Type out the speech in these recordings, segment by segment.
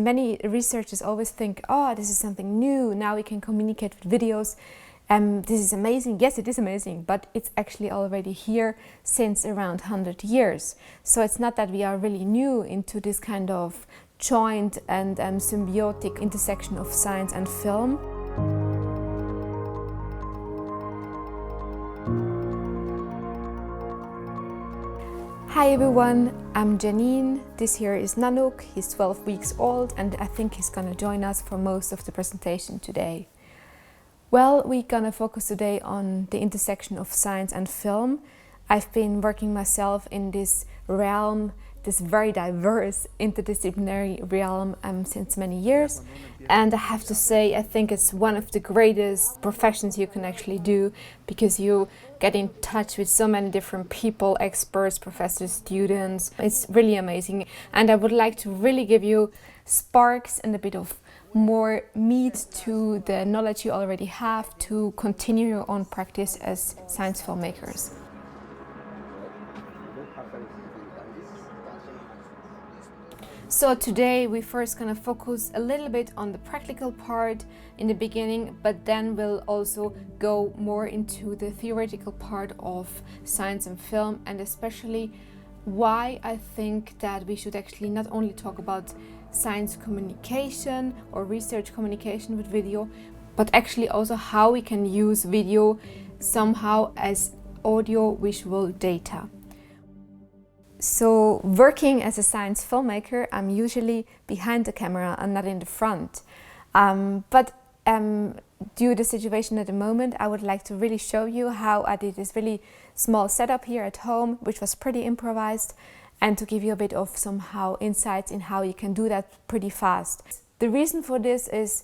Many researchers always think, oh, this is something new, now we can communicate with videos. This is amazing. Yes, it is amazing, but it's actually already here since around 100 years. So it's not that we are really new into this kind of joint and symbiotic intersection of science and film. Hi everyone, I'm Janine. This here is Nanook. He's 12 weeks old and I think he's gonna join us for most of the presentation today. Well, we're gonna focus today on the intersection of science and film. I've been working myself in this realm, this very diverse interdisciplinary realm since many years. And I have to say, I think it's one of the greatest professions you can actually do because you get in touch with so many different people, experts, professors, students. It's really amazing. And I would like to really give you sparks and a bit of more meat to the knowledge you already have to continue your own practice as science filmmakers. So today we're first going to focus a little bit on the practical part in the beginning, but then we'll also go more into the theoretical part of science and film, and especially why I think that we should actually not only talk about science communication or research communication with video, but actually also how we can use video somehow as audio-visual data. So working as a science filmmaker, I'm usually behind the camera and not in the front. But due to the situation at the moment, I would like to really show you how I did this really small setup here at home, which was pretty improvised, and to give you a bit of somehow insights in how you can do that pretty fast. The reason for this is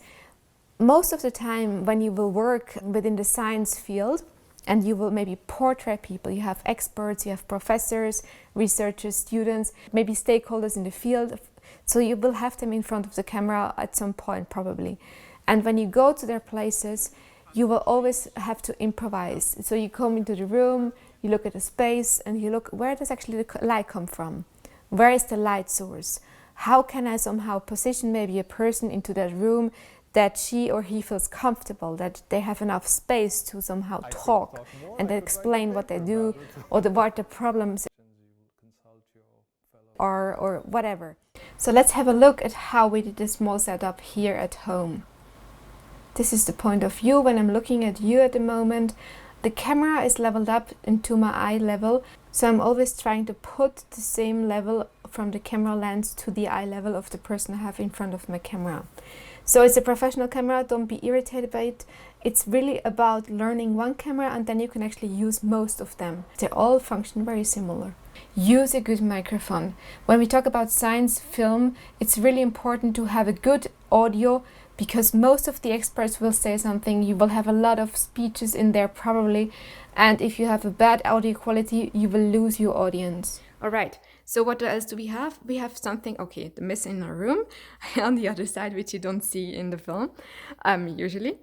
most of the time when you will work within the science field, and you will maybe portray people. You have experts, you have professors, researchers, students, maybe stakeholders in the field. So you will have them in front of the camera at some point probably. And when you go to their places, you will always have to improvise. So you come into the room, you look at the space and you look, where does actually the light come from? Where is the light source? How can I somehow position maybe a person into that room that she or he feels comfortable, that they have enough space to somehow talk and explain what they do or what the problems are or whatever. So let's have a look at how we did this small setup here at home. This is the point of view when I'm looking at you at the moment. The camera is leveled up into my eye level, so I'm always trying to put the same level from the camera lens to the eye level of the person I have in front of my camera. So it's a professional camera, don't be irritated by it. It's really about learning one camera and then you can actually use most of them. They all function very similar. Use a good microphone. When we talk about science film, it's really important to have a good audio because most of the experts will say something. You will have a lot of speeches in there probably. And if you have a bad audio quality, you will lose your audience. All right. So what else do we have? We have something, okay, the mist in our room on the other side, which you don't see in the film, usually.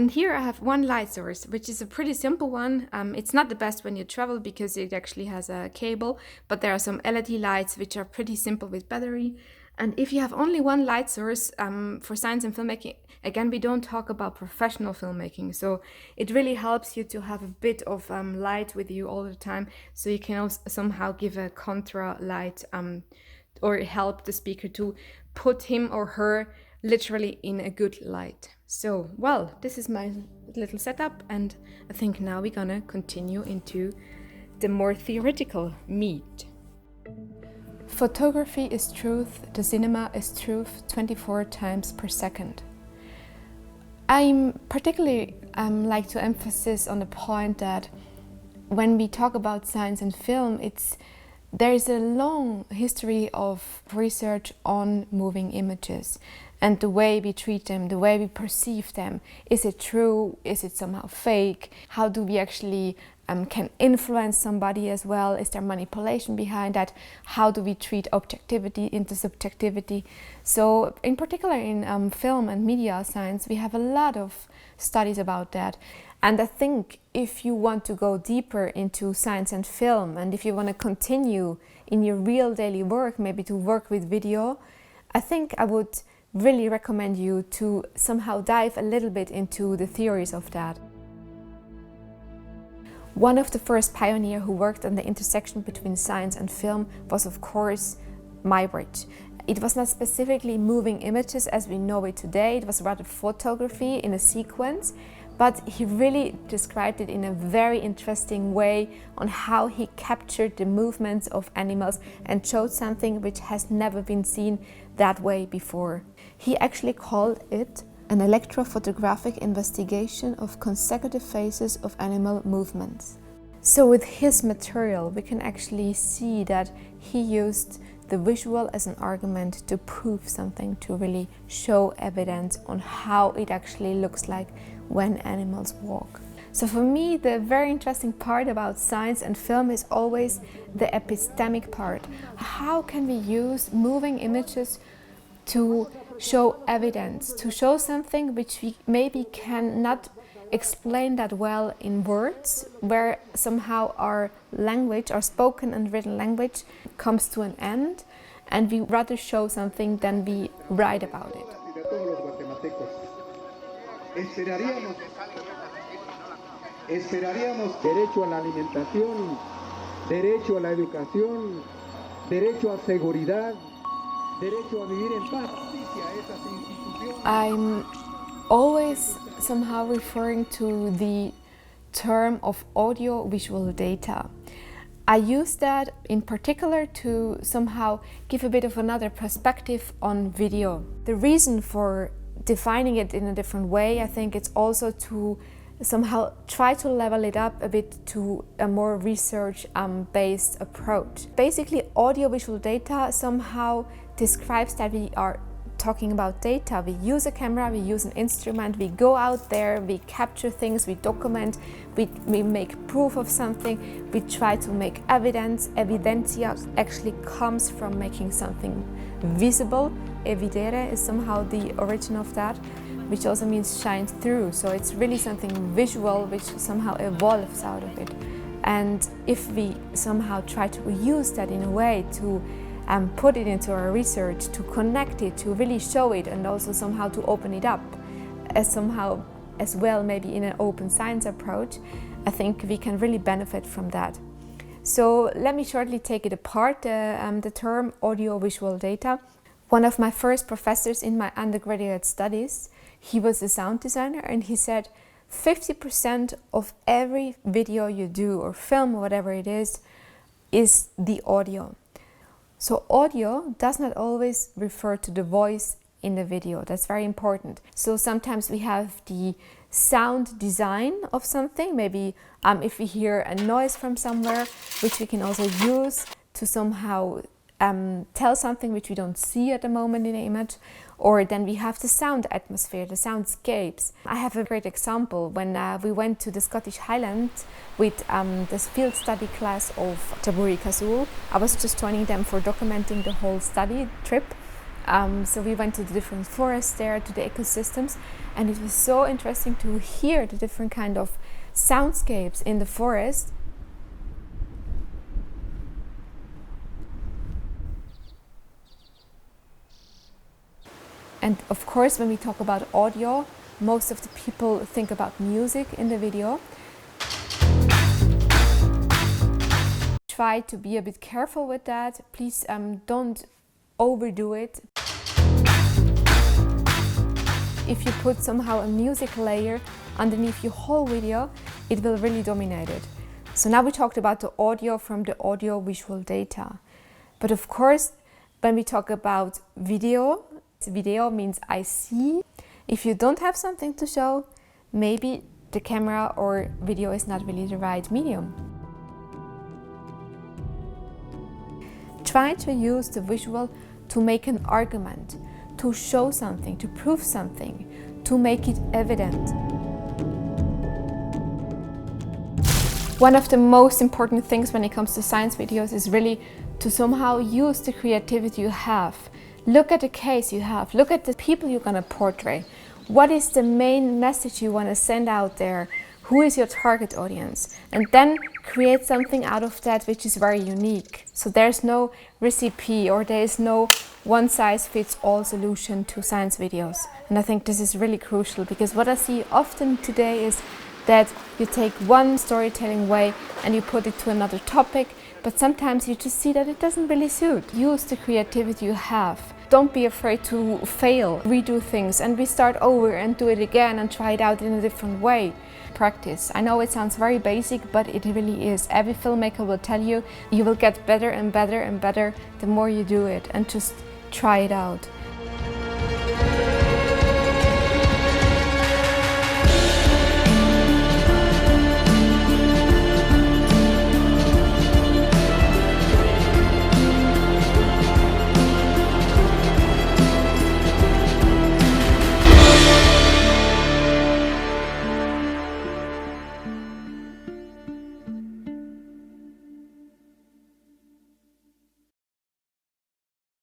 Here I have one light source, which is a pretty simple one. It's not the best when you travel because it actually has a cable, but there are some LED lights which are pretty simple with battery. And if you have only one light source for science and filmmaking, again, we don't talk about professional filmmaking. So it really helps you to have a bit of light with you all the time. So you can also somehow give a contra light or help the speaker to put him or her literally in a good light. So, well, this is my little setup. And I think now we're gonna continue into the more theoretical meat. Photography is truth, the cinema is truth 24 times per second. I'm particularly like to emphasize on the point that when we talk about science and film, there is a long history of research on moving images and the way we treat them, the way we perceive them. Is it true? Is it somehow fake? How do we actually can influence somebody as well? Is there manipulation behind that? How do we treat objectivity into subjectivity? So in particular in film and media science, we have a lot of studies about that. And I think if you want to go deeper into science and film, and if you want to continue in your real daily work, maybe to work with video, I think I would really recommend you to somehow dive a little bit into the theories of that. One of the first pioneers who worked on the intersection between science and film was, of course, Muybridge. It was not specifically moving images as we know it today, it was rather photography in a sequence, but he really described it in a very interesting way on how he captured the movements of animals and showed something which has never been seen that way before. He actually called it an electrophotographic investigation of consecutive phases of animal movements. So with his material, we can actually see that he used the visual as an argument to prove something, to really show evidence on how it actually looks like when animals walk. So for me, the very interesting part about science and film is always the epistemic part. How can we use moving images to show evidence, to show something which we maybe cannot explain that well in words, where somehow our language, our spoken and written language, comes to an end, and we rather show something than we write about it. Esperaríamos derecho a la alimentación, derecho a la educación, derecho a seguridad, derecho a vivir en paz. I'm always somehow referring to the term of audio-visual data. I use that in particular to somehow give a bit of another perspective on video. The reason for defining it in a different way, I think it's also to somehow try to level it up a bit to a more research-based approach. Basically, audiovisual data somehow describes that we are talking about data. We use a camera, we use an instrument, we go out there, we capture things, we document, we make proof of something, we try to make evidence. Evidentia actually comes from making something visible. Evidere is somehow the origin of that, which also means shine through. So it's really something visual which somehow evolves out of it. And if we somehow try to use that in a way to put it into our research, to connect it, to really show it, and also somehow to open it up as somehow as well, maybe in an open science approach, I think we can really benefit from that. So let me shortly take it apart, the term audiovisual data. One of my first professors in my undergraduate studies, he was a sound designer, and he said 50% of every video you do or film or whatever it is the audio. So audio does not always refer to the voice in the video. That's very important. So sometimes we have the sound design of something, maybe if we hear a noise from somewhere, which we can also use to somehow tell something which we don't see at the moment in the image. Or then we have the sound atmosphere, the soundscapes. I have a great example. When we went to the Scottish Highlands with this field study class of Taburi Kazul, I was just joining them for documenting the whole study trip. So we went to the different forests there, to the ecosystems, and it was so interesting to hear the different kind of soundscapes in the forest. And of course, when we talk about audio, most of the people think about music in the video. Try to be a bit careful with that. Please don't overdo it. If you put somehow a music layer underneath your whole video, it will really dominate it. So now we talked about the audio from the audio-visual data. But of course, when we talk about video means I see. If you don't have something to show, maybe the camera or video is not really the right medium. Try to use the visual to make an argument, to show something, to prove something, to make it evident. One of the most important things when it comes to science videos is really to somehow use the creativity you have. Look at the case you have, look at the people you're going to portray. What is the main message you want to send out there? Who is your target audience? And then create something out of that which is very unique. So there's no recipe or there is no one-size-fits-all solution to science videos. And I think this is really crucial, because what I see often today is that you take one storytelling way and you put it to another topic, but sometimes you just see that it doesn't really suit. Use the creativity you have. Don't be afraid to fail, redo things and restart over and do it again and try it out in a different way. Practice. I know it sounds very basic, but it really is. Every filmmaker will tell you, you will get better and better and better the more you do it, and just try it out.